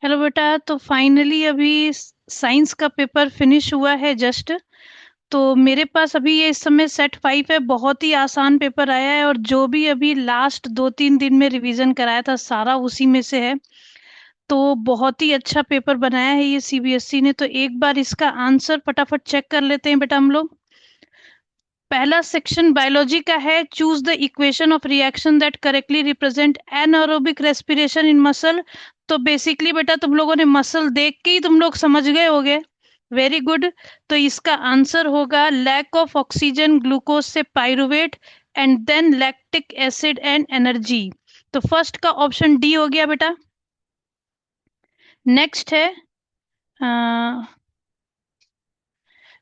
Hello बेटा। तो finally अभी साइंस का पेपर फिनिश हुआ है जस्ट। तो मेरे पास अभी ये इस समय सेट 5 है। बहुत ही आसान पेपर आया है और जो भी अभी लास्ट 2-3 दिन में रिवीजन कराया था सारा उसी में से है। तो बहुत ही अच्छा पेपर बनाया है ये सीबीएसई ने। तो एक बार इसका आंसर फटाफट चेक कर लेते हैं बेटा हम लोग। पहला सेक्शन बायोलॉजी का है। Choose the equation of reaction that correctly represent anaerobic respiration in muscle. तो बेसिकली बेटा तुम लोगों ने मसल देख के ही तुम लोग समझ गए होगे। Very good. तो इसका आंसर होगा लैक ऑफ ऑक्सीजन ग्लूकोज से pyruvate and then lactic acid and energy. तो फर्स्ट का ऑप्शन डी हो गया बेटा। नेक्स्ट है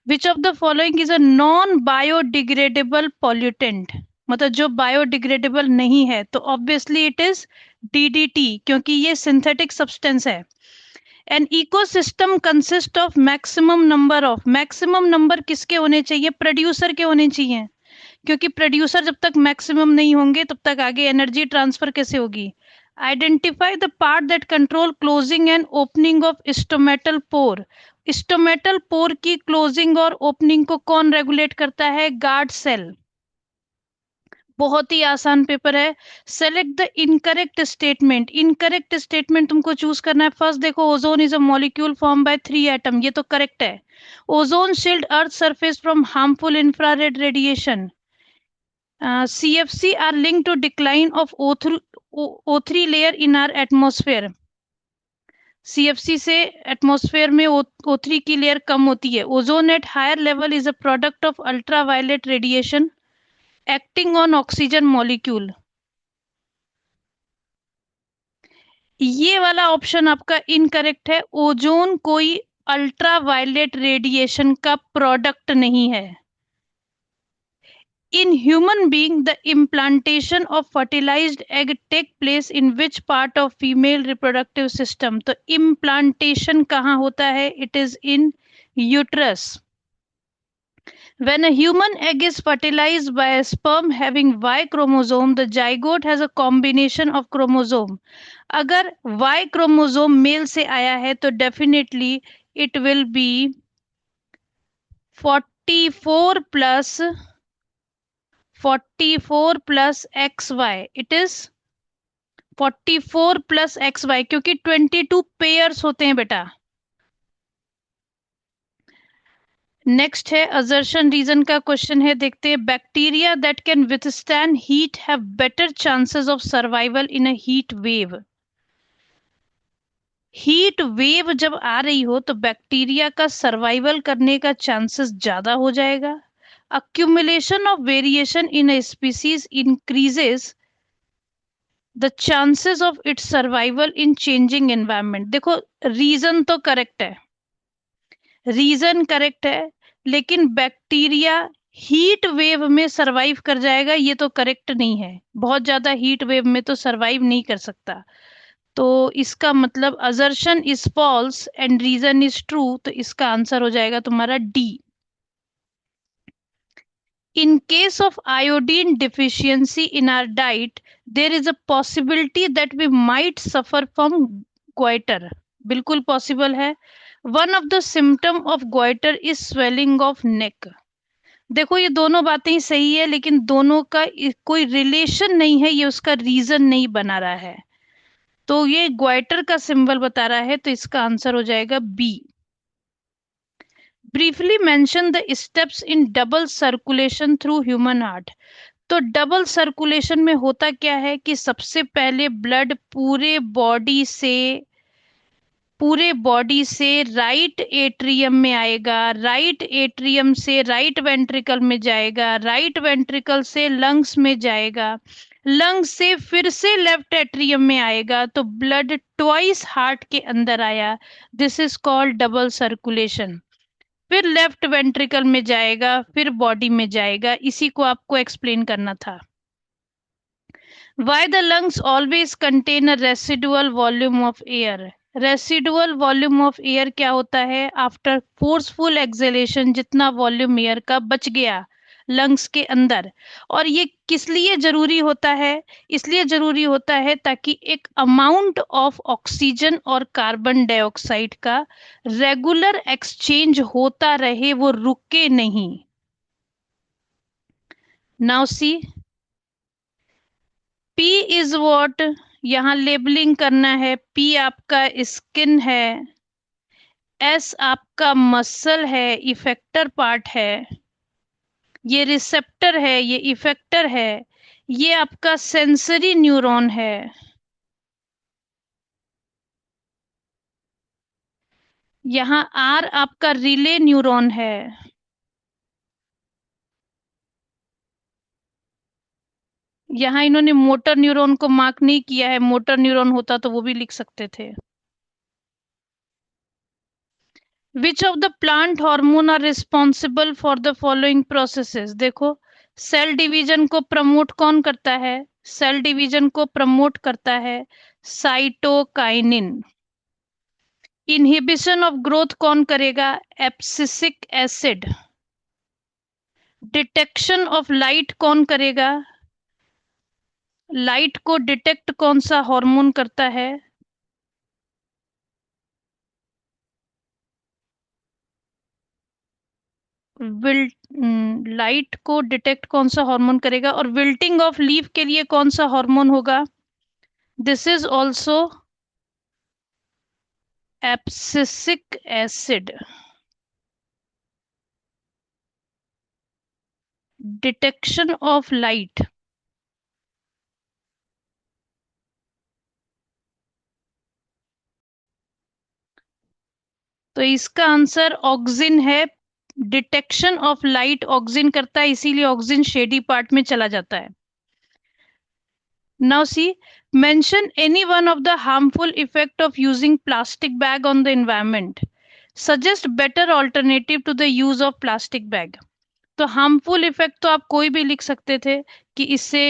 which of the following is a non biodegradable pollutant. मतलब जो बायोडिग्रेडेबल नहीं है तो ऑब्वियसली इट इज डीडीटी, क्योंकि ये सिंथेटिक सब्सटेंस है। An ecosystem consist of maximum number किसके होने चाहिए? प्रोड्यूसर के होने चाहिए, क्योंकि प्रोड्यूसर जब तक मैक्सिमम नहीं होंगे तब तक आगे एनर्जी ट्रांसफर कैसे होगी? Identify the part that control closing and opening of stomatal pore. Stomatal pore की क्लोजिंग और ओपनिंग को कौन रेगुलेट करता है? Guard cell. बहुत ही आसान पेपर है। Select the incorrect statement. Incorrect statement तुमको चूज करना है। फर्स्ट देखो, ozone is a molecule form by 3 atom, ये तो करेक्ट है। Ozone shield earth surface from harmful infrared radiation. CFC are linked to decline of O3 layer in our atmosphere. CFC से atmosphere में O3 की layer कम होती है। Ozone at higher level is a product of ultraviolet radiation acting on oxygen molecule. ये वाला option आपका incorrect है। ओजोन कोई अल्ट्रावायलेट रेडिएशन का प्रोडक्ट नहीं है। In human being, the implantation of fertilized egg take place in which part of female reproductive system? तो implantation कहाँ होता है? It is in uterus. When a human egg is fertilized by a sperm having Y chromosome, the zygote has a combination of chromosome. अगर Y chromosome mail से आया है तो definitely it will be 44 plus 44 plus XY. It is 44 plus X Y, क्योंकि 22 pairs होते हैं बेटा। Next है असर्शन रीजन का क्वेश्चन है, देखते हैं। Bacteria that can withstand heat have better chances of survival in a heat wave. Heat wave जब आ रही हो तो बैक्टीरिया का सर्वाइवल करने का चांसेस ज्यादा हो जाएगा। accumulation of variation in a species increases the chances of its survival in changing environment। देखो, रीजन तो करेक्ट है, रीजन करेक्ट है, लेकिन बैक्टीरिया हीट वेव में सरवाइव कर जाएगा ये तो करेक्ट नहीं है। बहुत ज्यादा हीट वेव में तो सरवाइव नहीं कर सकता। तो इसका मतलब assertion is false and reason is true. तो इसका आंसर हो जाएगा तुम्हारा D. In case of iodine deficiency in our diet, there is a possibility that we might suffer from goiter. बिल्कुल पॉसिबल है। One of the symptom of goiter is swelling of neck. देखो ये दोनों बातें ही सही है, लेकिन दोनों का कोई रिलेशन नहीं है, ये उसका रीजन नहीं बना रहा है। तो ये ग्वाइटर का सिंबल बता रहा है, तो इसका आंसर हो जाएगा B. Briefly mention the steps in double circulation through human heart. तो डबल सर्कुलेशन में होता क्या है कि सबसे पहले ब्लड पूरे बॉडी से राइट एट्रियम में आएगा, राइट एट्रियम से राइट वेंट्रिकल में जाएगा, राइट वेंट्रिकल से लंग्स में जाएगा, लंग्स से फिर से लेफ्ट एट्रियम में आएगा। तो ब्लड ट्वाइस हार्ट के अंदर आया, this is called double circulation. फिर लेफ्ट वेंट्रिकल में जाएगा, फिर बॉडी में जाएगा। इसी को आपको एक्सप्लेन करना था। Why the lungs always contain a residual volume of air? Residual volume of air क्या होता है? After forceful exhalation जितना वॉल्यूम एयर का बच गया, लंग्स के अंदर। और ये किस लिए जरूरी होता है? इसलिए जरूरी होता है ताकि एक अमाउंट ऑफ ऑक्सीजन और कार्बन डाइऑक्साइड का रेगुलर एक्सचेंज होता रहे, वो रुके नहीं। Now see, P is what, यहां लेबलिंग करना है। पी आपका स्किन है, एस आपका मसल है, इफेक्टर पार्ट है, ये रिसेप्टर है, ये इफेक्टर है, ये आपका सेंसरी न्यूरॉन है। यहाँ आर आपका रिले न्यूरॉन है। यहाँ इन्होंने मोटर न्यूरॉन को मार्क नहीं किया है, मोटर न्यूरॉन होता तो वो भी लिख सकते थे। Which of the plant hormone are responsible for the following processes? देखो, सेल डिवीजन को प्रमोट कौन करता है? सेल डिवीजन को प्रमोट करता है साइटोकाइनिन। इनहिबिशन ऑफ ग्रोथ कौन करेगा? Abscisic acid. Detection of light कौन करेगा? लाइट को डिटेक्ट कौन सा हार्मोन करता है? विल लाइट को डिटेक्ट कौन सा हार्मोन करेगा? और विल्टिंग ऑफ लीफ के लिए कौन सा हार्मोन होगा? This is also abscisic acid. Detection of light, तो इसका आंसर ऑक्सिन है। डिटेक्शन ऑफ लाइट ऑक्सिन करता है, इसीलिए ऑक्सिन शेडी पार्ट में चला जाता है। Now see, mention any one of the harmful effect of using plastic bag on the environment. Suggest better alternative to the use of plastic bag. तो harmful effect तो आप कोई भी लिख सकते थे कि इससे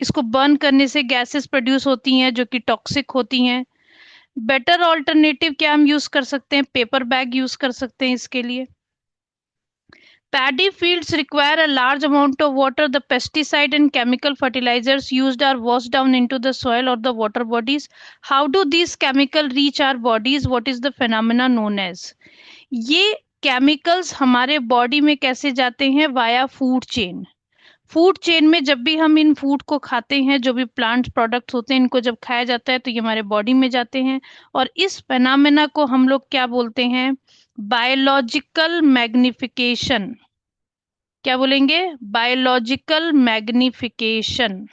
इसको बर्न करने से गैसेस प्रोड्यूस होती हैं जो कि टॉक्सिक होती हैं। बेटर ऑल्टरनेटिव क्या हम यूज कर सकते हैं? पेपर बैग यूज कर सकते हैं इसके लिए। Paddy fields require a large amount of water. The pesticide and chemical fertilizers used are washed down into the soil or the water bodies. How do these chemicals reach our bodies? What is the phenomena known as? ये chemicals हमारे body में कैसे जाते हैं? Via food chain. Food chain में जब भी हम इन फूड को खाते हैं, जो भी प्लांट प्रोडक्ट्स होते हैं, इनको जब खाया जाता है तो ये हमारे बॉडी में जाते हैं। और इस फेनामेना को हम लोग क्या बोलते हैं? Biological magnification. क्या बोलेंगे? Biological magnification.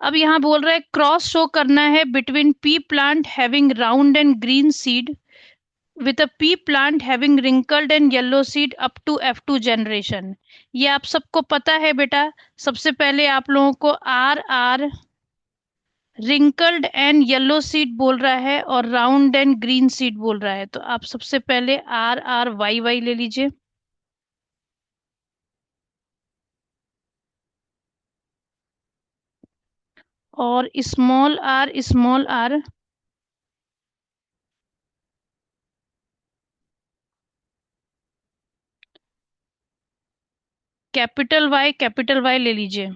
अब यहाँ बोल रहा है क्रॉस शो करना है between P plant having round and green seed with a pea plant having wrinkled and yellow seed up to F2 generation। ये आप सबको पता है बेटा। सबसे पहले आप लोगों को R R wrinkled and yellow seed बोल रहा है और राउंड एंड ग्रीन सीड बोल रहा है, तो आप सबसे पहले आर आर वाई वाई ले लीजिए। और स्मॉल आर कैपिटल वाई ले लीजिए।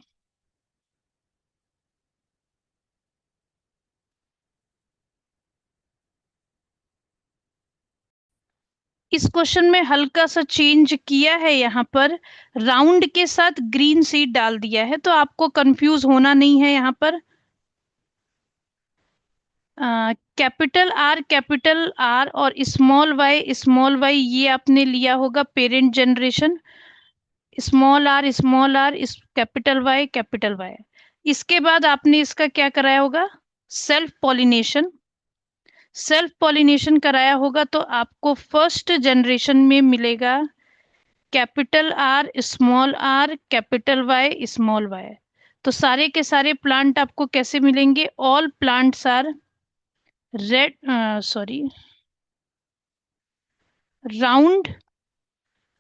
इस क्वेश्चन में हल्का सा चेंज किया है, यहाँ पर राउंड के साथ ग्रीन सीड डाल दिया है, तो आपको कंफ्यूज होना नहीं है। यहाँ पर कैपिटल आर और स्मॉल वाई ये आपने लिया होगा पेरेंट जनरेशन। स्मॉल आर इस कैपिटल वाई। इसके बाद आपने इसका क्या कराया होगा? सेल्फ पॉलिनेशन कराया होगा, तो आपको फर्स्ट जनरेशन में मिलेगा कैपिटल वाई स्मॉल वाई। तो सारे के सारे प्लांट आपको कैसे मिलेंगे? All plants are red sorry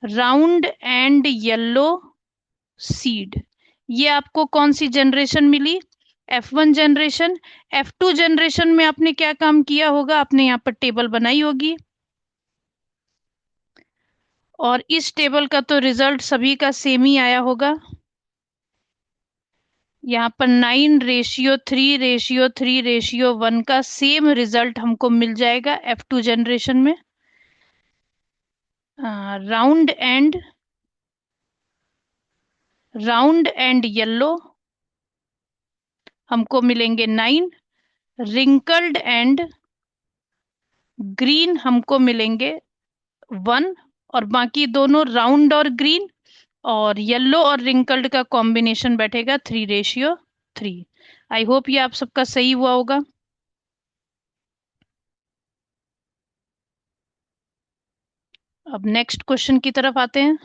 round and yellow seed. ये आपको कौन सी जनरेशन मिली? F1 generation. F2 जनरेशन में आपने क्या काम किया होगा? आपने यहाँ पर टेबल बनाई होगी। और इस टेबल का तो रिजल्ट सभी का सेम ही आया होगा। यहाँ पर 9:3:3:1 का सेम रिजल्ट हमको मिल जाएगा F2 जनरेशन में। राउंड एंड येलो हमको मिलेंगे 9, रिंकल्ड एंड ग्रीन हमको मिलेंगे 1, और बाकी दोनों राउंड और ग्रीन और येलो और रिंकल्ड का कॉम्बिनेशन बैठेगा 3:3। आई होप ये आप सबका सही हुआ होगा। अब नेक्स्ट क्वेश्चन की तरफ आते हैं।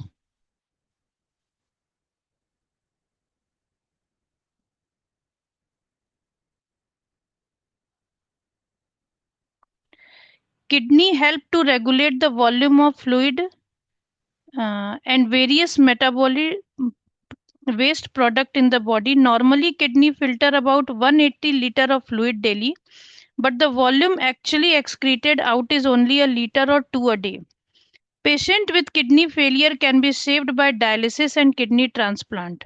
Kidney help to regulate the volume of fluid and various metabolic waste product in the body. Normally, kidney filter about 180 liter of fluid daily, but the volume actually excreted out is only a liter or two a day. Patient with kidney failure can be saved by dialysis and kidney transplant.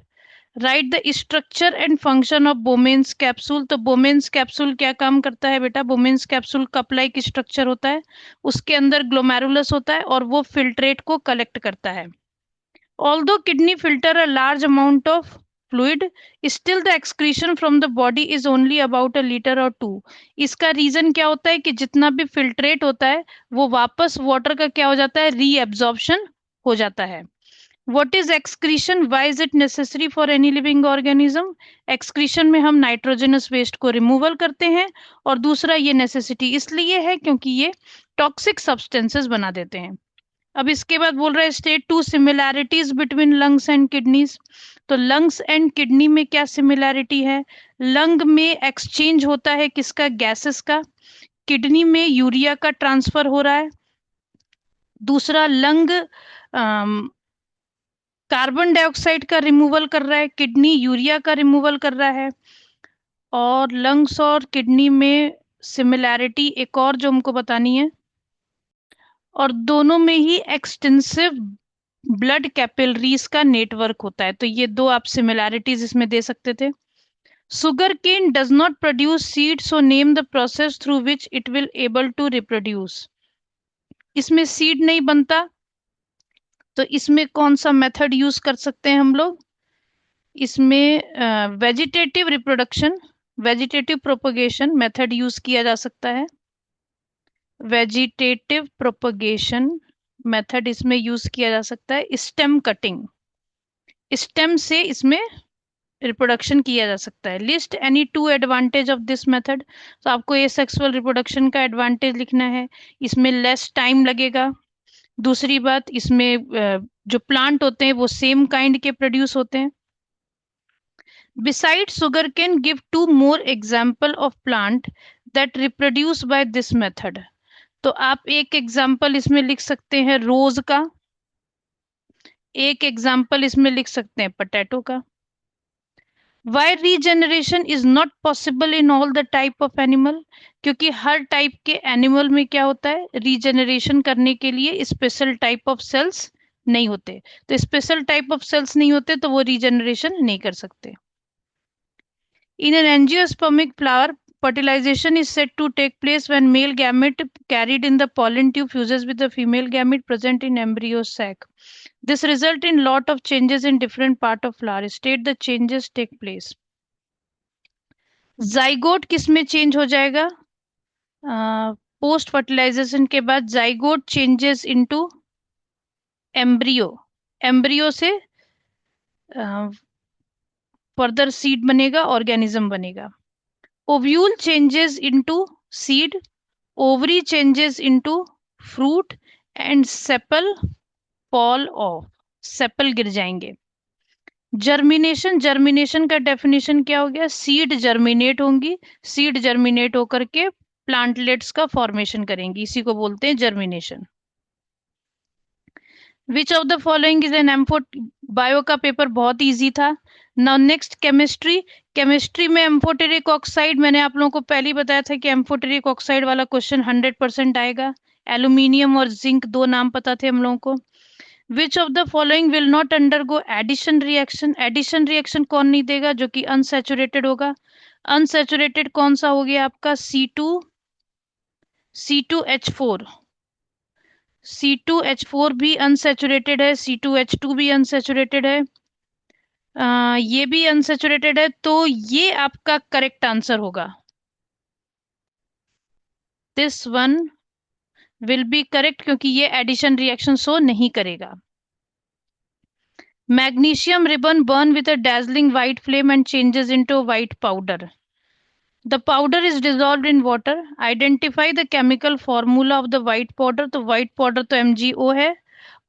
Right the structure and function of Bowman's capsule. तो Bowman's capsule क्या काम करता है बेटा? Bowman's capsule cup like structure होता है, उसके अंदर ग्लोमेरुलस होता है और वो फिल्ट्रेट को कलेक्ट करता है। Although kidney filter a large amount of fluid, still the excretion from the body is only about a litre और 2। इसका रीजन क्या होता है कि जितना भी फिल्ट्रेट होता है वो वापस वाटर का क्या हो जाता है? रीएब्जॉर्प्शन हो जाता है। What is excretion? Why is it necessary for any living organism? Excretion में हम नाइट्रोजनस वेस्ट को रिमूवल करते हैं, और दूसरा ये नेसेसिटी इसलिए है क्योंकि ये टॉक्सिक सब्सटेंसेस बना देते हैं। अब इसके बाद बोल रहा है state 2 similarities between lungs and kidneys. तो लंग्स एंड किडनी में क्या सिमिलैरिटी है? लंग में एक्सचेंज होता है किसका? गैसेस का। किडनी में यूरिया का ट्रांसफर हो रहा है। दूसरा, लंग कार्बन डाइऑक्साइड का रिमूवल कर रहा है, किडनी यूरिया का रिमूवल कर रहा है। और लंग्स और किडनी में सिमिलैरिटी एक और जो हमको बतानी है, और दोनों में ही एक्सटेंसिव ब्लड कैपिलरीज का नेटवर्क होता है। तो ये दो आप सिमिलैरिटीज इसमें दे सकते थे। Sugar cane does not produce seed, so name the process through which it will able to reproduce. इसमें सीड नहीं बनता, तो इसमें कौन सा मेथड यूज कर सकते हैं हम लोग? इसमें vegetative reproduction, vegetative propagation method use किया जा सकता है। वेजिटेटिव प्रोपगेशन मेथड इसमें यूज किया जा सकता है। स्टेम कटिंग, स्टेम से इसमें रिप्रोडक्शन किया जा सकता है। List any 2 advantage of this method. तो आपको ये सेक्सुअल रिप्रोडक्शन का एडवांटेज लिखना है। इसमें लेस टाइम लगेगा। दूसरी बात, इसमें जो प्लांट होते हैं वो सेम काइंड के प्रोड्यूस होते हैं। Besides sugarcane, give 2 more example of plant that reproduce by this method. तो आप एक एग्जाम्पल इसमें लिख सकते हैं रोज का, एक एग्जाम्पल इसमें लिख सकते हैं पोटैटो का। Why regeneration is not possible in all the type of animal? क्योंकि हर टाइप के एनिमल में क्या होता है? रीजेनरेशन करने के लिए स्पेशल टाइप ऑफ सेल्स नहीं होते। तो स्पेशल टाइप ऑफ सेल्स नहीं होते तो वो रीजेनरेशन नहीं कर सकते। In an angiospermic flower, fertilization is said to take place when male gamete carried in the pollen tube fuses with the female gamete present in embryo sac. This result in lot of changes in different part of flower state. The changes take place. Zygote किसमें change हो जाएगा? Post fertilization के बाद zygote changes into embryo. Embryo से further seed बनेगा, organism बनेगा। Ovule changes into seed, ovary changes into fruit and sepal fall off, sepal गिर जाएंगे। जर्मिनेशन, जर्मिनेशन का डेफिनेशन क्या हो गया? सीड जर्मिनेट होंगी, सीड जर्मिनेट होकर के प्लांटलेट्स का फॉर्मेशन करेंगी, इसी को बोलते हैं germination. Which of the following is an amphoteric? Bio का पेपर बहुत इजी था। Now next chemistry. केमिस्ट्री में एम्फोटेरिक ऑक्साइड, मैंने आप लोगों को पहले ही बताया था कि एम्फोटेरिक ऑक्साइड वाला क्वेश्चन 100% आएगा। एल्यूमिनियम और जिंक दो नाम पता थे हम लोगों को। Which of the following will not undergo addition reaction? Addition reaction कौन नहीं देगा? जो कि अनसैचुरेटेड होगा। अनसैचुरेटेड कौन सा हो गया आपका? C2H4। C2H4 भी अनसैचुरेटेड है, C2H2 भी अनसैचुरेटेड है, ये भी अनसैचुरेटेड है, तो ये आपका करेक्ट आंसर होगा। This one will be correct क्योंकि ये एडिशन रिएक्शन शो नहीं करेगा। Magnesium ribbon burn with a dazzling white flame and changes into white powder. The powder is dissolved in water. Identify the chemical formula of the white powder. तो white powder तो MgO है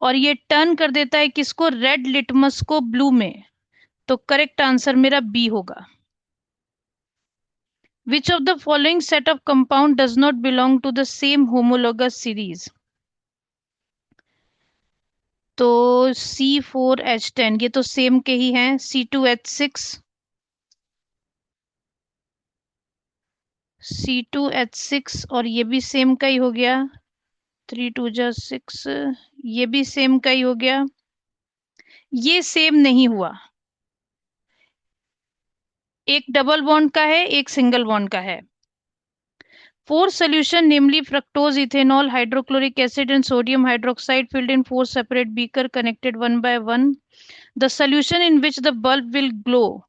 और ये turn कर देता है किसको? Red litmus को ब्लू में। तो करेक्ट आंसर मेरा बी होगा। Which of the following set of compound does not belong to the same homologous series? तो C4H10 ये तो सेम के ही हैं। C2H6 और ये भी सेम का ही हो गया। 3 2 6 ये भी सेम का ही हो गया। ये सेम नहीं हुआ, एक डबल बॉन्ड का है, एक सिंगल बॉन्ड का है। Four solution, namely fructose, ethanol, hydrochloric acid, and sodium hydroxide, filled in four separate beaker connected one by one. The solution in which the bulb will glow.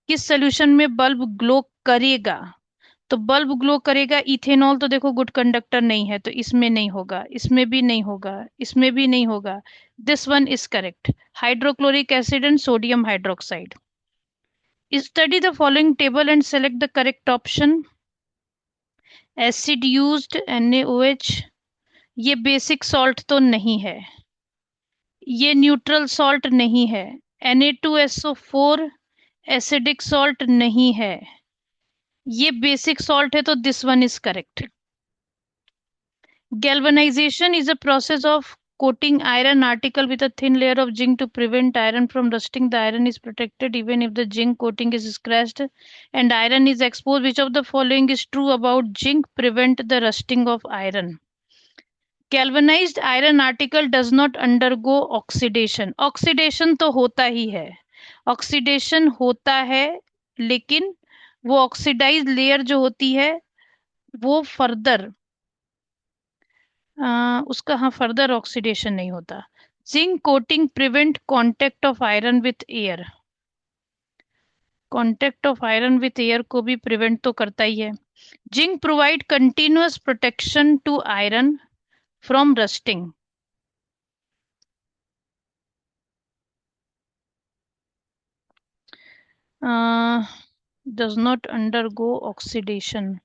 किस solution में bulb glow करेगा? तो bulb glow करेगा। Ethanol तो देखो good conductor नहीं है, तो इसमें नहीं होगा, इसमें भी नहीं होगा, इसमें भी नहीं होगा। This one is correct. Hydrochloric acid and sodium hydroxide. Study the following table and select the correct option. Acid used NaOH, ये बेसिक सॉल्ट तो नहीं है, ये न्यूट्रल सॉल्ट नहीं है। Na2SO4 एसिडिक सॉल्ट नहीं है, ये बेसिक सॉल्ट है, तो this one is correct. Galvanization is a process of coating iron article with a thin layer of zinc to prevent iron from rusting. The iron is protected even if the zinc coating is scratched and iron is exposed. Which of the following is true about zinc prevent the rusting of iron? Galvanized iron article does not undergo oxidation. Oxidation तो होता ही है, oxidation होता है, लेकिन वो oxidise layer जो होती है वो फर्दर उसका हाँ फर्दर ऑक्सीडेशन नहीं होता। Zinc coating prevent contact of iron with air. Contact of iron with air को भी प्रिवेंट तो करता ही है। Zinc provide continuous protection to iron from rusting. Does not undergo oxidation.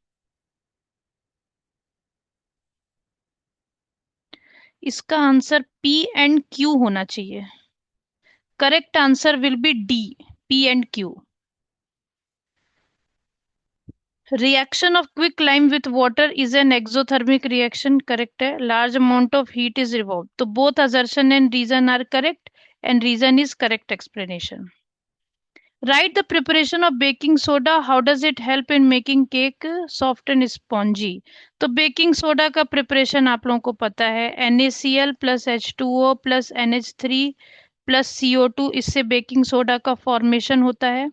इसका आंसर P&Q होना चाहिए। Correct answer will be D, P&Q। Reaction of quicklime with water is an exothermic reaction. Correct है। Large amount of heat is revolved. तो both assertion and reason are correct and reason is correct explanation. Write the preparation of baking soda. How does it help in making cake soft and spongy? तो baking soda का preparation आप लोगों को पता है। NaCl plus H2O plus NH3 plus CO2, इससे baking soda का formation होता है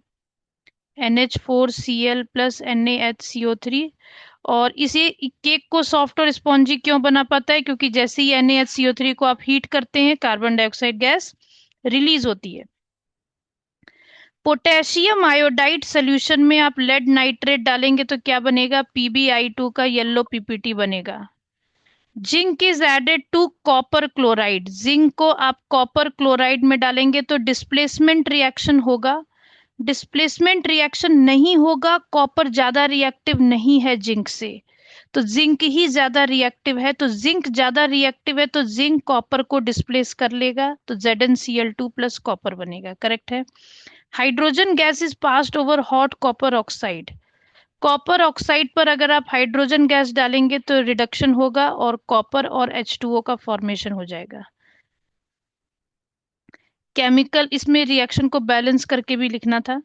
NH4Cl plus NaHCO3। और इसी केक को सॉफ्ट और स्पॉन्जी क्यों बना पाता है? क्योंकि जैसे ही NaHCO3 को आप हीट करते हैं कार्बन डाइऑक्साइड गैस रिलीज होती है। पोटेशियम आयोडाइड सोल्यूशन में आप लेड नाइट्रेट डालेंगे तो क्या बनेगा? PbI2 का येलो PPT बनेगा। Zinc is added to copper chloride. Zinc को आप कॉपर क्लोराइड में डालेंगे तो डिस्प्लेसमेंट रिएक्शन होगा। डिस्प्लेसमेंट रिएक्शन नहीं होगा, कॉपर ज्यादा रिएक्टिव नहीं है जिंक से, तो जिंक ही ज्यादा रिएक्टिव है। तो जिंक ज्यादा रिएक्टिव है तो जिंक कॉपर को डिस्प्लेस कर लेगा, तो ZnCl2 प्लस कॉपर बनेगा। करेक्ट है। Hydrogen gas is passed over hot copper oxide. Copper oxide पर अगर आप हाइड्रोजन गैस डालेंगे तो रिडक्शन होगा और कॉपर और H2O का फॉर्मेशन हो जाएगा। केमिकल, इसमें रिएक्शन को बैलेंस करके भी लिखना था।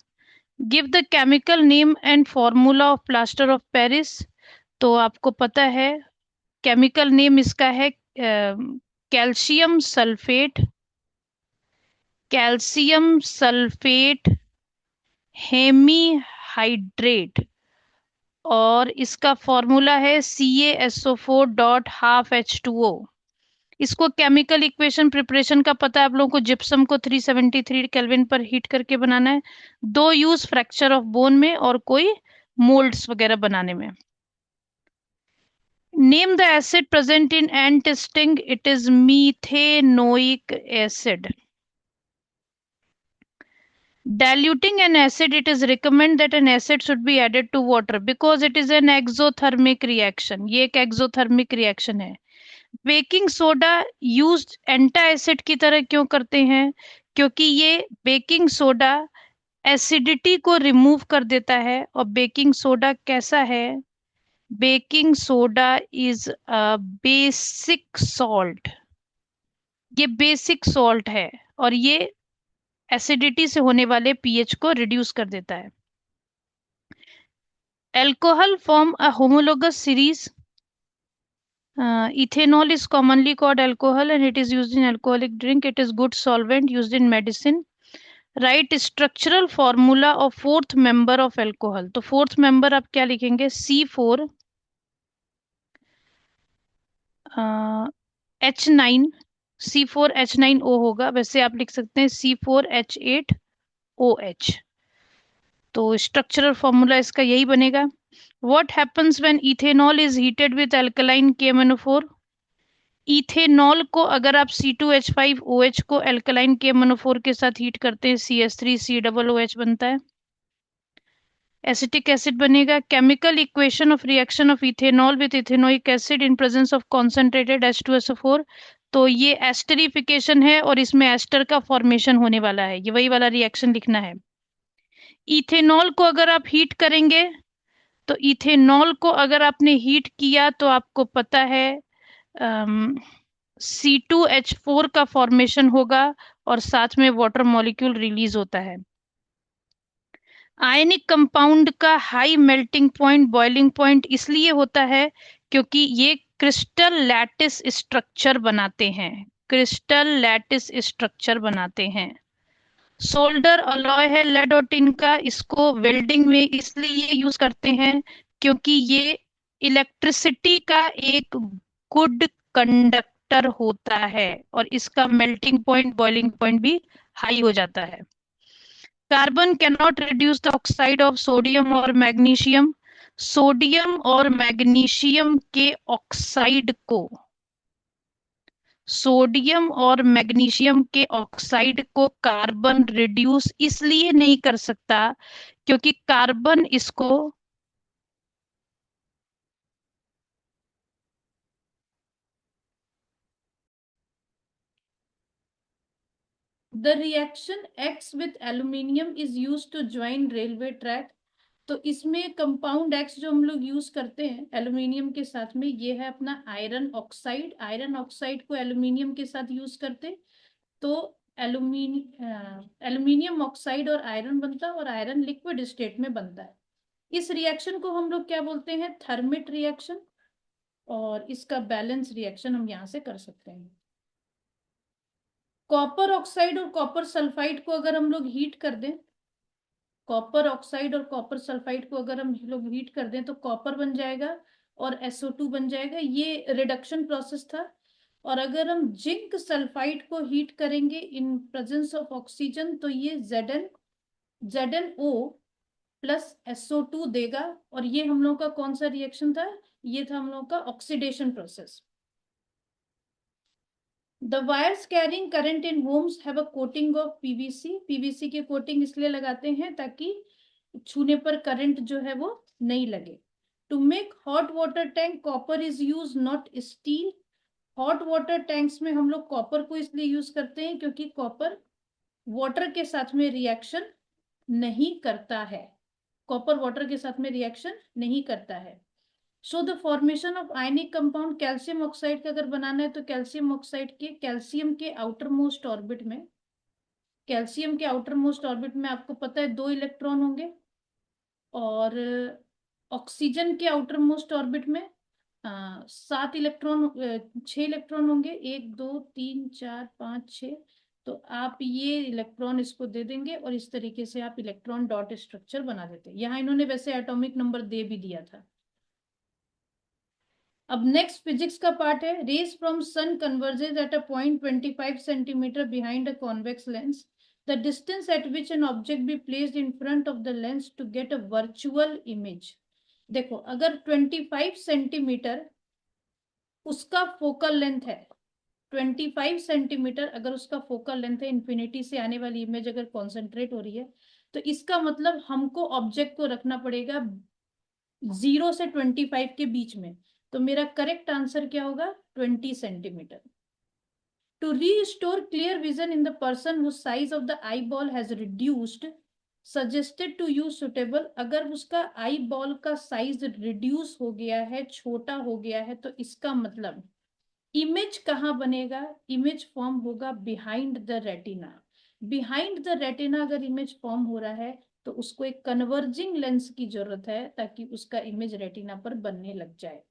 Give the chemical name and formula of plaster of Paris. तो आपको पता है केमिकल नेम इसका है calcium sulphate, calcium sulphate hemihydrate, और इसका फॉर्मूला है CaSO4.12H2O। इसको केमिकल इक्वेशन प्रिपरेशन का पता है आप लोगों को, जिप्सम को 373 केल्विन पर हीट करके बनाना है। दो यूज फ्रैक्चर ऑफ बोन में और कोई मोल्ड्स वगैरह बनाने में। Name the acid present in ant stinging, it is methanoic acid. Diluting an acid, it is recommended that an acid should be added to water because it is an exothermic reaction. ये एक exothermic reaction है। Baking soda use एंटा acid की तरह क्यों करते हैं? क्योंकि ये बेकिंग सोडा एसिडिटी को रिमूव कर देता है। और बेकिंग सोडा कैसा है? Baking soda is a basic salt. ये बेसिक सॉल्ट है और ये एसिडिटी से होने वाले पीएच को रिड्यूस कर देता है। Alcohol form a homologous series. Ethanol is commonly called alcohol and it is used in alcoholic drink. It is good solvent used in medicine. Write structural formula of fourth member of alcohol. तो fourth member आप क्या लिखेंगे? C4 H9, C4H9O होगा। वैसे आप लिख सकते हैं C4H8OH। तो स्ट्रक्चरल फॉर्मूला इसका यही बनेगा। What happens when ethanol is heated with alkaline KMnO4? Ethanol को अगर आप C2H5OH को अल्कलाइन KMnO4 के साथ हीट करते हैं, CH3COOH बनता है। एसिटिक एसिड बनेगा। Chemical equation of reaction of ethanol with ethanoic acid in presence of concentrated H2SO4। तो ये एस्टरिफिकेशन है और इसमें एस्टर का फॉर्मेशन होने वाला है। ये वही वाला रिएक्शन लिखना है। इथेनॉल को अगर आप हीट करेंगे तो इथेनॉल को अगर आपने हीट किया तो आपको पता है C2H4 का फॉर्मेशन होगा और साथ में वाटर मॉलिक्यूल रिलीज होता है। आयनिक कंपाउंड का high melting point, boiling point इसलिए होता है क्योंकि ये क्रिस्टल लैटिस स्ट्रक्चर बनाते हैं। क्रिस्टल लैटिस स्ट्रक्चर बनाते हैं। सोल्डर अलॉय है लेड और टिन का, इसको वेल्डिंग में इसलिए यूज करते हैं क्योंकि ये इलेक्ट्रिसिटी का एक गुड कंडक्टर होता है और इसका मेल्टिंग पॉइंट, बॉइलिंग पॉइंट भी हाई हो जाता है। Carbon can not reduce the oxide of sodium और मैग्नीशियम। सोडियम और मैग्नीशियम के ऑक्साइड को, सोडियम और मैग्नीशियम के ऑक्साइड को कार्बन रिड्यूस इसलिए नहीं कर सकता क्योंकि कार्बन इसको the reaction X with aluminium is use to join railway track. तो इसमें कंपाउंड X जो हम लोग यूज करते हैं एल्यूमिनियम के साथ में, ये है अपना आयरन ऑक्साइड। आयरन ऑक्साइड को एल्यूमिनियम के साथ यूज करते तो एल्यूमिनियम ऑक्साइड और आयरन बनता है और आयरन लिक्विड स्टेट में बनता है। इस रिएक्शन को हम लोग क्या बोलते हैं? Thermite reaction. और इसका बैलेंस रिएक्शन हम यहां से कर सकते हैं। कॉपर ऑक्साइड और कॉपर सल्फाइड को अगर हम लोग हीट कर दें, कॉपर ऑक्साइड और कॉपर सल्फाइड को अगर हम लोग हीट कर दें तो कॉपर बन जाएगा और SO2 बन जाएगा। ये रिडक्शन प्रोसेस था। और अगर हम जिंक सल्फाइड को हीट करेंगे इन प्रेजेंस ऑफ ऑक्सीजन तो ये ZnO प्लस SO2 देगा। और ये हम लोग का कौन सा रिएक्शन था? ये था हम लोग का oxidation process. The wires carrying current in homes have a coating of PVC. PVC के कोटिंग इसलिए लगाते हैं ताकि छूने पर करंट जो है वो नहीं लगे। To make hot water tank, copper is used, not steel. Hot water tanks में हम लोग कॉपर को इसलिए यूज करते हैं क्योंकि कॉपर वाटर के साथ में रिएक्शन नहीं करता है। कॉपर वाटर के साथ में रिएक्शन नहीं करता है। So the formation of ionic compound, calcium oxide का अगर बनाना है तो कैल्शियम ऑक्साइड के कैल्शियम के आउटर मोस्ट ऑर्बिट में, कैल्शियम के आउटर मोस्ट ऑर्बिट में आपको पता है 2 इलेक्ट्रॉन होंगे और ऑक्सीजन के आउटर मोस्ट ऑर्बिट में 7 इलेक्ट्रॉन, 6 इलेक्ट्रॉन होंगे, 1 2 3 4 5 6। तो आप ये इलेक्ट्रॉन इसको दे देंगे और इस तरीके से आप इलेक्ट्रॉन डॉट स्ट्रक्चर बना देते हैं। यहाँ इन्होंने वैसे एटॉमिक नंबर दे भी दिया था। अब नेक्स्ट फिजिक्स का पार्ट है। Rays from sun converges at a point 25 centimetre behind a convex lens. The distance at which an object be placed in front of the lens to get a virtual image. देखो, अगर 25 centimetre उसका focal length है, 25 centimetre अगर उसका focal length है, infinity से आने वाली इमेज अगर कॉन्सेंट्रेट हो रही है, तो इसका मतलब हमको ऑब्जेक्ट को रखना पड़ेगा 0 से 25 के बीच में। तो मेरा करेक्ट आंसर क्या होगा? 20 centimetre. To restore clear vision in the person whose size of the eyeball has reduced, suggested to use suitable। अगर उसका आई बॉल का साइज रिड्यूस हो गया है, छोटा हो गया है, तो इसका मतलब इमेज कहाँ बनेगा? इमेज फॉर्म होगा behind the retina. Behind the retina अगर इमेज फॉर्म हो रहा है तो उसको एक कन्वर्जिंग लेंस की जरूरत है ताकि उसका इमेज रेटिना पर बनने लग जाए।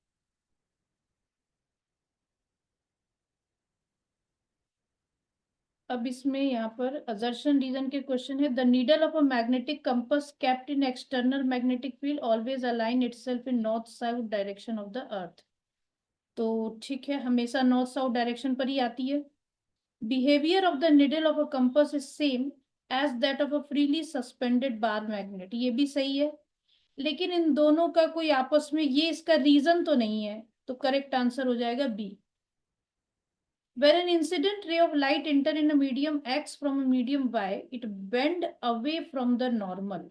अब इसमें यहाँ पर असर्शन रीजन के क्वेश्चन है। The needle of a magnetic compass kept in external magnetic field always align itself in north south direction of the earth. तो ठीक है, हमेशा नॉर्थ साउथ डायरेक्शन पर ही आती है। Behaviour of the needle of a compass is same as that of a freely suspended bar magnet. ये भी सही है, लेकिन इन दोनों का कोई आपस में ये इसका रीजन तो नहीं है, तो करेक्ट आंसर हो जाएगा B. When an incident ray of light enter in a medium X from a medium Y, it bend away from the normal।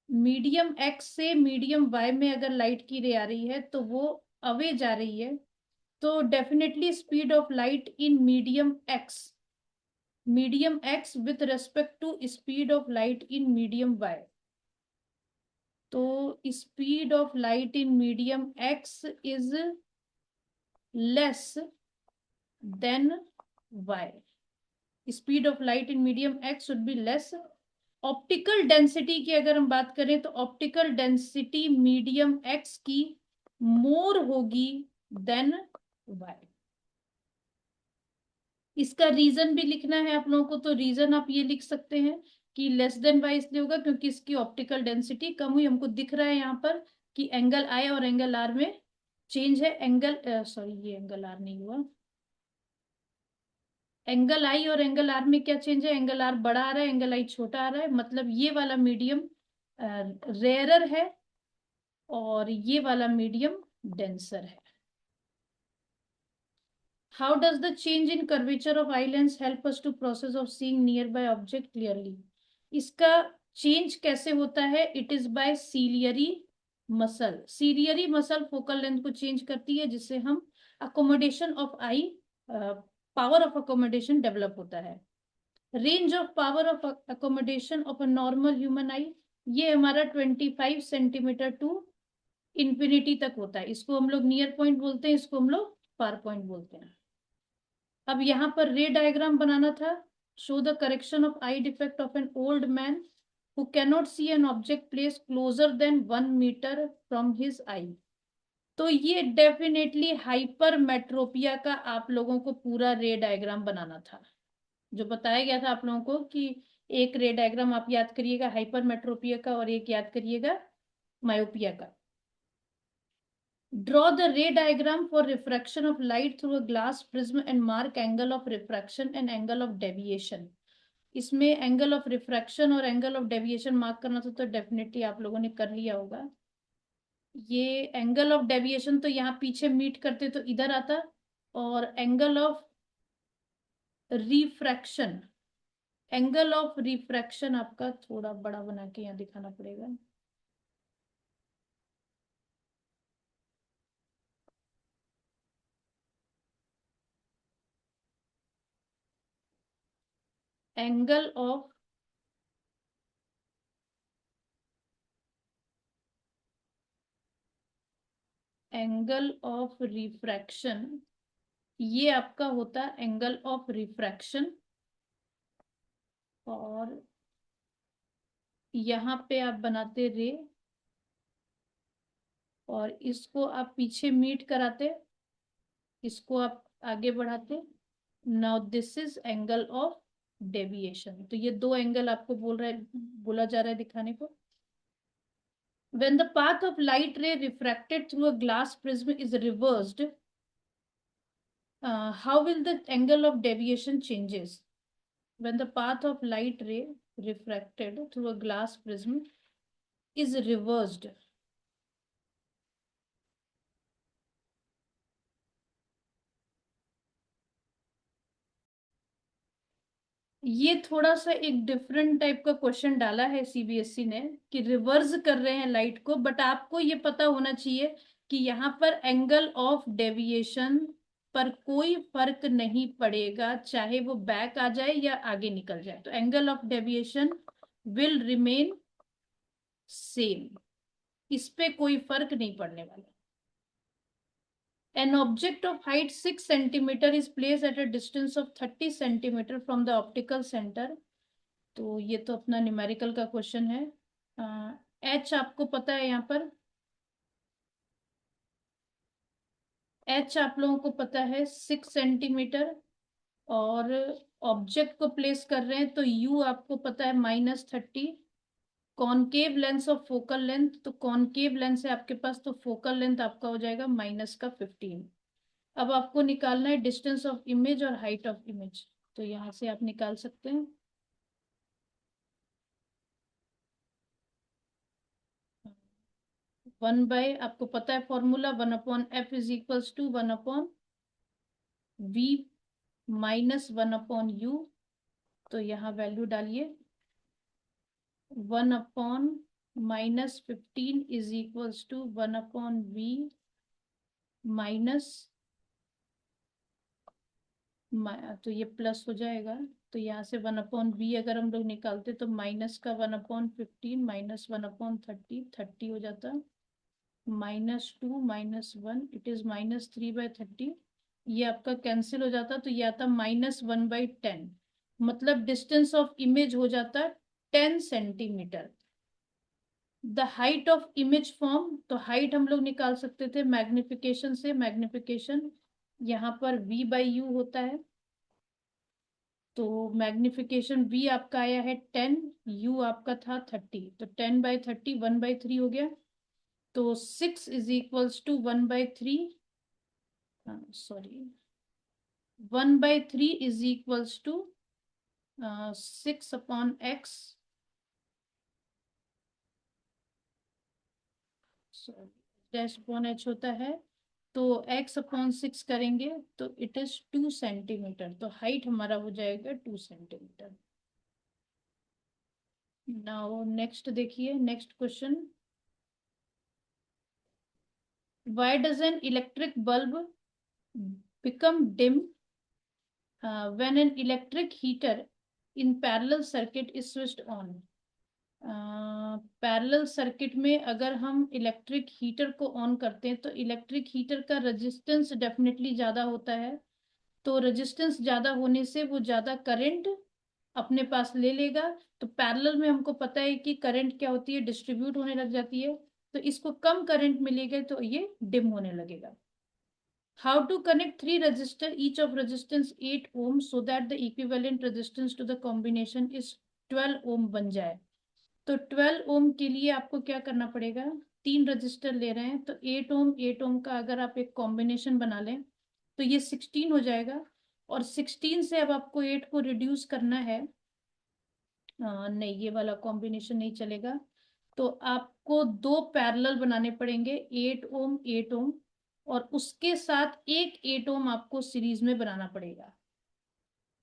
Medium X से मीडियम Y में अगर लाइट की रे आ रही है तो वो अवे जा रही है। तो definitely speed of light in medium X with respect to speed of light in medium Y। तो speed of light in medium X is less than Y। Speed of light in medium X should be less. Optical density की अगर हम बात करें तो optical density medium x की मोर होगी then Y. इसका रीजन भी लिखना है आप लोगों को, तो रीजन आप ये लिख सकते हैं कि लेस देन वाई इसलिए होगा क्योंकि इसकी ऑप्टिकल डेंसिटी कम हुई। हमको दिख रहा है यहाँ पर कि एंगल आई और एंगल आर में चेंज है। एंगल सॉरी, ये एंगल आर नहीं हुआ, एंगल आई और एंगल आर में क्या चेंज है? एंगल आर बड़ा आ रहा है, एंगल आई छोटा आ रहा है। मतलब ये वाला मीडियम रेयरर है और ये वाला मीडियम डेंसर है। How does the change in curvature of eye lens help us to process of seeing near by object clearly? इसका चेंज कैसे होता है? It is by ciliary muscle. Ciliary muscle focal length को change करती है जिससे हम accommodation of eye, power of accommodation develop होता है। Range of power of accommodation of a normal human eye, ये हमारा 25 सेंटीमीटर टू इंफिनिटी तक होता है। इसको हम लोग नियर पॉइंट बोलते हैं, इसको हम लोग फार पॉइंट बोलते हैं। अब यहाँ पर रे डायग्राम बनाना था। Show the correction of eye defect of an old man who cannot see an object place closer than 1 metre from his eye. तो ये डेफिनेटली हाइपरमेट्रोपिया का आप लोगों को पूरा रे डायग्राम बनाना था, जो बताया गया था आप लोगों को कि एक रे डायग्राम आप याद करिएगा हाइपरमेट्रोपिया का और एक याद करिएगा मायोपिया का। ड्रॉ द रे diagram for refraction of light through a glass prism and mark angle of refraction and angle of deviation. इसमें एंगल ऑफ रिफ्रैक्शन और एंगल ऑफ डेविएशन मार्क करना था, तो डेफिनेटली आप लोगों ने कर लिया होगा। ये एंगल ऑफ डेविएशन तो यहाँ पीछे मीट करते तो इधर आता, और angle of refraction, angle of refraction आपका थोड़ा बड़ा बना के यहाँ दिखाना पड़ेगा। एंगल ऑफ रिफ्रैक्शन, ये आपका होता है एंगल ऑफ रिफ्रैक्शन। और यहाँ पे आप बनाते रे और इसको आप पीछे मीट कराते, इसको आप आगे बढ़ाते। Now this is angle of deviation. तो ये दो एंगल आपको बोला जा रहा है दिखाने को। When the path of light ray refracted through a glass prism is reversed, how will the angle of deviation changes? When the path of light ray refracted through a glass prism is reversed, ये थोड़ा सा एक different type का question डाला है CBSE ने कि reverse कर रहे हैं लाइट को, बट आपको ये पता होना चाहिए कि यहाँ पर एंगल ऑफ डेविएशन पर कोई फर्क नहीं पड़ेगा, चाहे वो बैक आ जाए या आगे निकल जाए, तो angle of deviation will remain same, इस पे कोई फर्क नहीं पड़ने वाला। An object of height 6 centimeter is placed at a distance of 30 centimeter from the optical center. तो ये तो अपना न्यूमेरिकल का क्वेश्चन है। एच आपको पता है, यहाँ पर एच आप लोगों को पता है 6 सेंटीमीटर, और ऑब्जेक्ट को प्लेस कर रहे हैं तो यू आपको पता है -30। Concave lens of focal length, तो कॉनकेव लेंस है आपके पास, तो फोकल लेंथ आपका हो जाएगा -15। अब आपको निकालना है डिस्टेंस ऑफ इमेज और हाइट ऑफ इमेज, तो यहाँ से आप निकाल सकते हैं। 1 बाय आपको पता है formula, 1/f is equals to 1/v -1/u। तो यहाँ वैल्यू डालिए, 1/-15 is equals to 1/v minus, तो ये प्लस हो जाएगा। तो यहाँ से 1/v अगर हम लोग निकालते तो माइनस का 1/15 -1/30, 30 हो जाता, -2 -1, इट इज -3/30। ये आपका कैंसिल हो जाता, तो ये आता -1/10, मतलब डिस्टेंस ऑफ इमेज हो जाता 10 centimetre. The height of image form, तो हाइट हम लोग निकाल सकते थे मैग्निफिकेशन से, मैग्निफिकेशन यहाँ पर v/u होता है, तो मैग्निफिकेशन v आपका आया है 10, u आपका था 30, तो 10/30 1/3 हो गया। तो 6 is equals to 1/3, sorry 1/3 is equals to 6/x, dash upon h होता है, तो x/6 करेंगे तो इट इज 2 सेंटीमीटर, तो हाइट हमारा हो जाएगा 2 सेंटीमीटर। नाउ नेक्स्ट देखिए, next question, why does an electric bulb become dim when an electric heater in parallel circuit is switched on? Parallel circuit में अगर हम इलेक्ट्रिक हीटर को ऑन करते हैं तो इलेक्ट्रिक हीटर का रेजिस्टेंस डेफिनेटली ज़्यादा होता है, तो रेजिस्टेंस ज़्यादा होने से वो ज़्यादा करंट अपने पास ले लेगा। तो पैरेलल में हमको पता है कि करंट क्या होती है, डिस्ट्रीब्यूट होने लग जाती है, तो इसको कम करंट मिलेगा तो ये डिम होने लगेगा। How to connect three resistor, each of resistance 8 ohm, so that the equivalent resistance to the combination is 12 ohm बन जाए? तो 12 ओम के लिए आपको क्या करना पड़ेगा, 3 रजिस्टर ले रहे हैं तो 8 ओम 8 ओम का अगर आप एक कॉम्बिनेशन बना लें तो ये 16 हो जाएगा, और 16 से अब आपको 8 को रिड्यूस करना है, नहीं ये वाला कॉम्बिनेशन नहीं चलेगा, तो आपको दो पैरेलल बनाने पड़ेंगे, 8 ओम 8 ओम, और उसके साथ एक 8 ओम आपको सीरीज में बनाना पड़ेगा।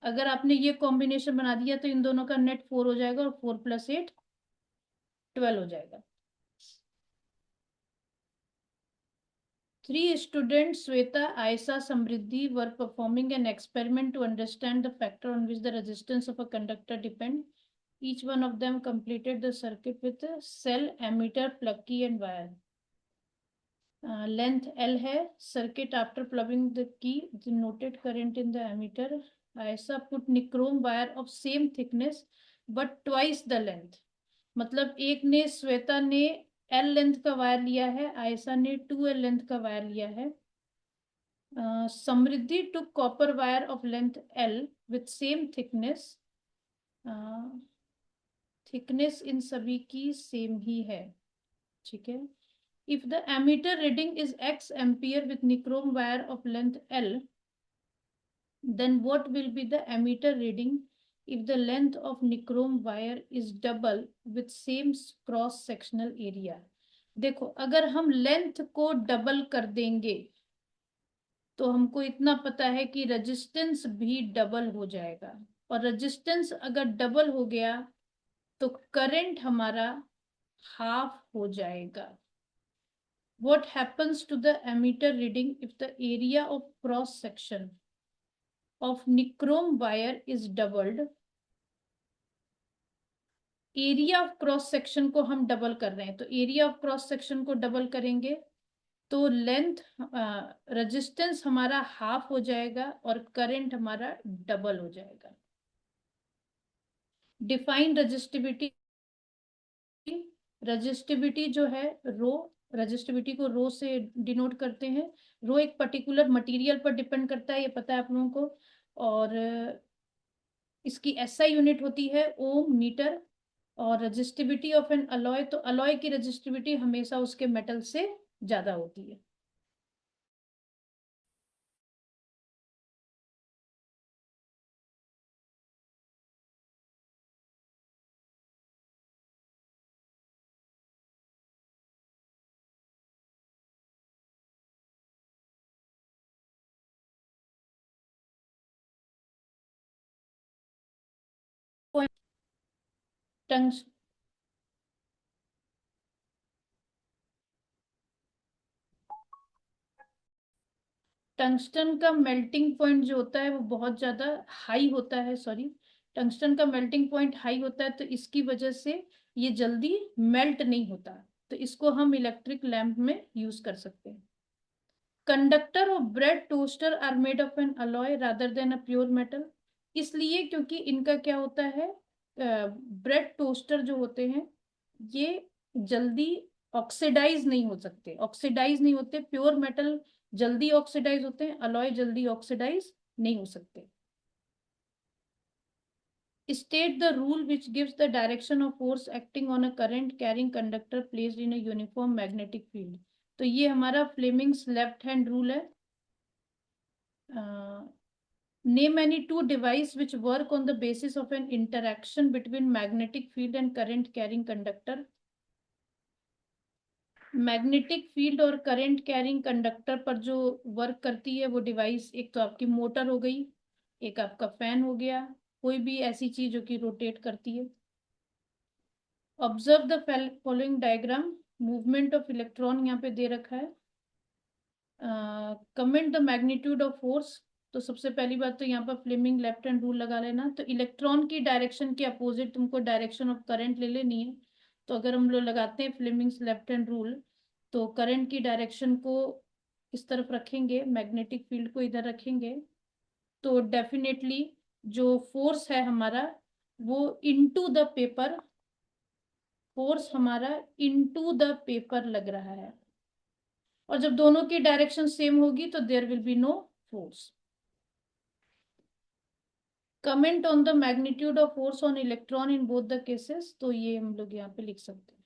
अगर आपने ये कॉम्बिनेशन बना दिया तो इन दोनों का नेट 4 हो जाएगा, और 4 + 8 12 हो जाएगा। 3 students, Sweta, Aisa, Samriddhi, were performing an experiment to understand the factor on which the resistance of a conductor depends. Each one of them completed the circuit with a cell, ammeter, plug key and wire. Length L है, circuit after plugging the key, the noted current in the ammeter. Aisa put nichrome wire of same thickness but twice the length. मतलब एक ने, श्वेता ने L length का wire लिया है, आयशा ने 2L length का वायर लिया है। Samriddhi took copper wire of length L with same thickness, thickness इन सभी की सेम ही है, ठीक है। If the ammeter reading is x ampere with nichrome wire of length L, then what will be the ammeter reading if the length of nichrome wire is double with same cross sectional area? देखो, अगर हम length को double कर देंगे तो हमको इतना पता है कि रेजिस्टेंस भी डबल हो जाएगा, और रेजिस्टेंस अगर डबल हो गया तो करंट हमारा हाफ हो जाएगा। What happens to the ammeter reading if the area of cross section of nichrome wire is doubled? Area of cross section को हम डबल कर रहे हैं, तो एरिया ऑफ क्रॉस सेक्शन को डबल करेंगे तो लेंथ, रेजिस्टेंस हमारा हाफ हो जाएगा और करंट हमारा डबल हो जाएगा। डिफाइन रजिस्टिविटी, रजिस्टिविटी जो है रो, रजिस्टिविटी को रो से डिनोट करते हैं। रो एक पर्टिकुलर मटेरियल पर डिपेंड करता है, ये पता है आप लोगों को, और इसकी एसआई यूनिट होती है ओम मीटर। और रजिस्टिविटी ऑफ एन अलॉय, तो अलॉय की रजिस्टिविटी हमेशा उसके मेटल से ज्यादा होती है। टंग्स टंगस्टन का मेल्टिंग पॉइंट जो होता है वो बहुत ज्यादा हाई होता है, सॉरी, टंगस्टन का मेल्टिंग पॉइंट हाई होता है, तो इसकी वजह से ये जल्दी मेल्ट नहीं होता, तो इसको हम इलेक्ट्रिक लैंप में यूज कर सकते हैं। कंडक्टर और bread toaster are made of an alloy rather than a pure metal, इसलिए क्योंकि इनका क्या होता है, ब्रेड टोस्टर जो होते हैं ये जल्दी ऑक्सीडाइज नहीं हो सकते, ऑक्सीडाइज नहीं होते। प्योर मेटल जल्दी ऑक्सीडाइज होते हैं, अलॉय जल्दी ऑक्सीडाइज नहीं हो सकते। State the rule which gives the direction of force acting on a current carrying conductor placed in a uniform magnetic field। तो ये हमारा फ्लेमिंग्स लेफ्ट हैंड रूल है। Name any two devices which work on the basis of an interaction between magnetic field and current carrying conductor। Magnetic field और current carrying conductor पर जो work करती है वो डिवाइस, एक तो आपकी मोटर हो गई, एक आपका फैन हो गया, कोई भी ऐसी चीज जो कि रोटेट करती है। Observe the following diagram, movement of electron यहाँ पे दे रखा है। Comment the magnitude of force, तो सबसे पहली बात तो यहाँ पर फ्लेमिंग लेफ्ट हैंड रूल लगा लेना, तो इलेक्ट्रॉन की डायरेक्शन के अपोजिट तुमको डायरेक्शन ऑफ करंट ले लेनी है। तो अगर हम लोग लगाते हैं फ्लेमिंग्स लेफ्ट हैंड रूल, तो करंट की डायरेक्शन को इस तरफ रखेंगे, मैग्नेटिक फील्ड को इधर रखेंगे, तो डेफिनेटली जो फोर्स है हमारा वो इनटू द पेपर, फोर्स हमारा इनटू द पेपर लग रहा है, और जब दोनों की डायरेक्शन सेम होगी तो there will be no force. Comment on the magnitude of force on electron in both the cases, तो ये हम लोग यहाँ पे लिख सकते हैं।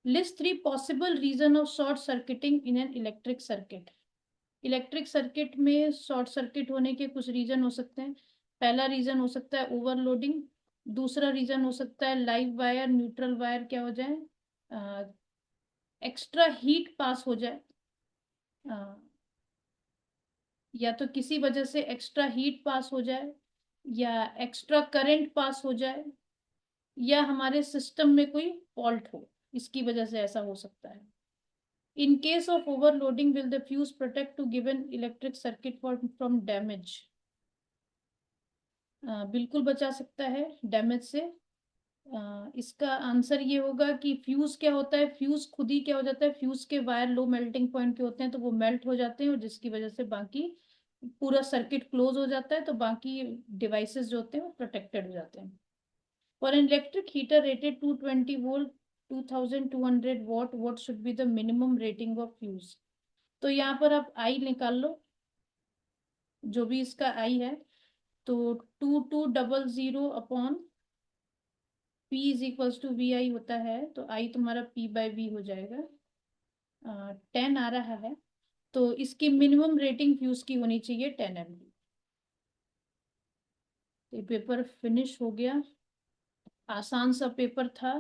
List 3 possible reason of short circuiting in an electric circuit. Electric circuit में शॉर्ट सर्किट होने के कुछ रीजन हो सकते हैं। पहला रीजन हो सकता है ओवरलोडिंग, दूसरा रीजन हो सकता है लाइव वायर न्यूट्रल वायर क्या हो जाए, एक्स्ट्रा हीट पास हो जाए, या तो किसी वजह से एक्स्ट्रा हीट पास हो जाए, या एक्स्ट्रा करंट पास हो जाए, या हमारे सिस्टम में कोई फॉल्ट हो, इसकी वजह से ऐसा हो सकता है। In case of overloading, will the fuse protect to given electric circuit from damage? बिल्कुल बचा सकता है डैमेज से। इसका आंसर ये होगा कि फ्यूज क्या होता है, फ्यूज खुद ही क्या हो जाता है, फ्यूज के वायर लो मेल्टिंग पॉइंट के होते हैं तो वो मेल्ट हो जाते हैं, और जिसकी वजह से बाकी पूरा सर्किट क्लोज हो जाता है, तो बाकी डिवाइसेस जो होते हैं वो प्रोटेक्टेड हो जाते हैं। For an electric heater rated 220 volt 2200 what, what should be the minimum rating of fuse. तो यहाँ पर आप आई निकाल लो, जो भी इसका आई है। तो 2200 upon P is equals to V I होता है, तो आई तुम्हारा P बाय वी हो जाएगा। 10 आ रहा है, तो इसकी मिनिमम रेटिंग फ्यूज की होनी चाहिए 10 MB। ये पेपर फिनिश हो गया, आसान सा पेपर था।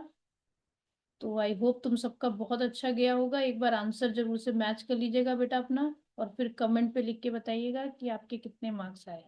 तो आई होप तुम सबका बहुत अच्छा गया होगा। एक बार आंसर जरूर से मैच कर लीजिएगा बेटा अपना, और फिर कमेंट पे लिख के बताइएगा कि आपके कितने मार्क्स आए।